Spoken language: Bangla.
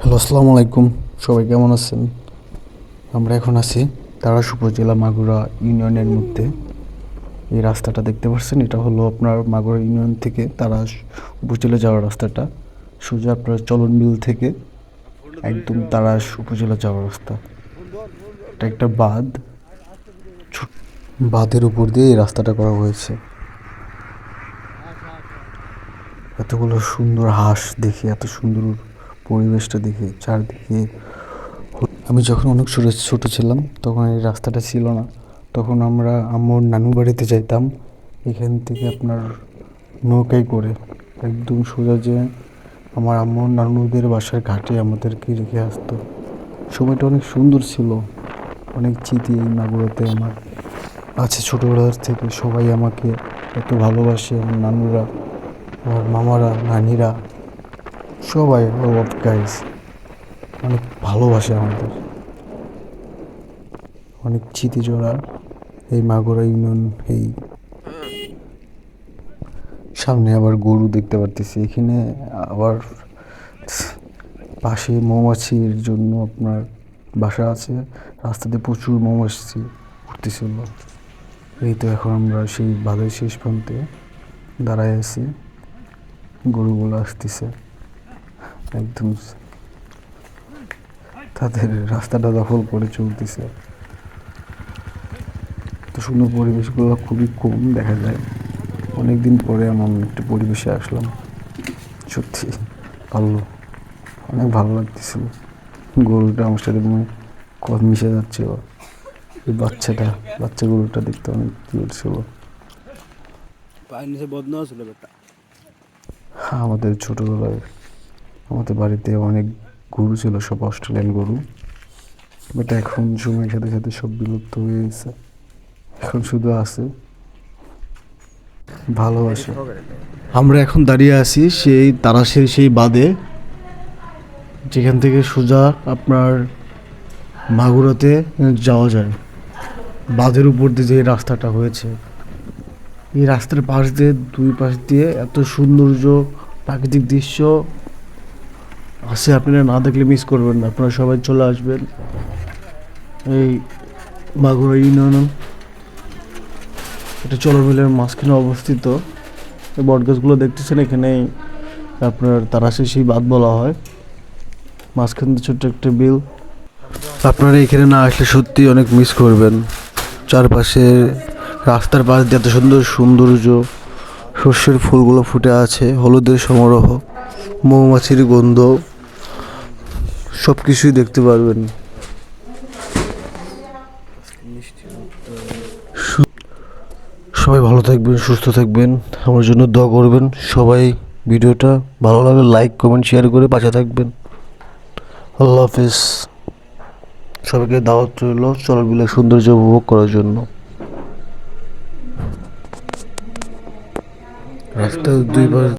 হ্যালো, আসসালামু আলাইকুম। সবাই কেমন আছেন? আমরা এখন আছি তারাস উপজেলা মাগুরা ইউনিয়নের মধ্যে। এই রাস্তাটা দেখতে পাচ্ছেন, এটা হলো আপনার মাগুরা ইউনিয়ন থেকে তারাস উপজেলা যাওয়ার রাস্তাটা। সোজা আপনার চলন বিল থেকে একদম তারাস উপজেলা যাওয়ার রাস্তা। এটা একটা বাঁধ, বাঁধের উপর দিয়ে এই রাস্তাটা করা হয়েছে। এতগুলো সুন্দর হাঁস দেখে, এত সুন্দর পরিবেশটা দেখে চারদিকে। আমি যখন অনেক ছোট ছোট ছিলাম তখন এই রাস্তাটা ছিল না। তখন আমরা আম্মুর নানু বাড়িতে যাইতাম এখান থেকে আপনার নৌকায় করে একদম সোজা যে আমার আম্মুর নানুদের বাসার ঘাটে আমাদেরকে রেখে আসতো। সময়টা অনেক সুন্দর ছিল, অনেক স্মৃতি এই মাগুরাতে আমার আছে ছোটোবেলার থেকে। সবাই আমাকে এত ভালোবাসে, আমার নানুরা, আমার মামারা, নানিরা, সবাই গাইস অনেক ভালোবাসে আমাদের। অনেক স্মৃতিজোড়া এই মাগুরা ইউনিয়ন। এই সামনে আবার গরু দেখতে পারতেছি এখানে। আবার পাশে মৌমাছির জন্য আপনার বাসা আছে। রাস্তাতে প্রচুর মৌমাছি উঠতেছিল। এই তো এখন আমরা সেই বাঁধের শেষ প্রান্তে দাঁড়ায় আছি, গরুগুলো আসতেছে একদম তাদের রাস্তাটা দখল করে চলতেছে। তো সুন্দর পরিবেশগুলো খুবই কম দেখা যায়। অনেকদিন পরে এমন একটা পরিবেশে আসলাম, সত্যি ভালো, অনেক ভালো লাগতেছিল। গরুটা আমার সাথে কত মিশে যাচ্ছে। এই বাচ্চা গরুটা দেখতে অনেক কিউট ছিল। আমাদের ছোটবেলায় আমাদের বাড়িতে অনেক গরু ছিল, সব অস্ট্রেলিয়ান গরু। বাট এখন সময়ের সাথে সাথে সব বিলুপ্ত হয়ে গেছে। এখন শুধু আছে ভালোবাসা। আমরা এখন দাঁড়িয়ে আছি সেই তারাশের সেই বাঁধে, যেখান থেকে সোজা আপনার মাগুরাতে যাওয়া যায়। বাঁধের উপর দিয়ে যে রাস্তাটা হয়েছে, এই রাস্তার পাশ দিয়ে দুই পাশ দিয়ে এত সৌন্দর্য প্রাকৃতিক দৃশ্য আছে, আপনারা না দেখলে মিস করবেন না। আপনারা সবাই চলে আসবেন এই মাগুরা ইউনিয়ন। এটা চলবিলের মাঝখানে অবস্থিত। এই বটগাছগুলো দেখতেছেন, এখানেই আপনার তারাশের সেই বাঁধ বলা হয়। মাঝখান দিয়ে ছোট্ট একটা বিল। আপনারা এখানে না আসলে সত্যি অনেক মিস করবেন। চারপাশে রাস্তার পাশ দিয়ে এত সুন্দর সৌন্দর্য, শস্যের ফুলগুলো ফুটে আছে, হলুদের সমারোহ, মৌমাছির গন্ধ, সব কিছুই দেখতে পারবেন। সবাই ভালো থাকবেন, সুস্থ থাকবেন, আমার জন্য দোয়া করবেন। সবাই ভিডিওটা ভালো লাগলে লাইক কমেন্ট শেয়ার করে পাশে থাকবেন। আল্লাহ হাফিজ। সবাইকে দাওয়াত রইল চলবিলের সৌন্দর্য উপভোগ করার জন্য। রাস্তার দুই পাশ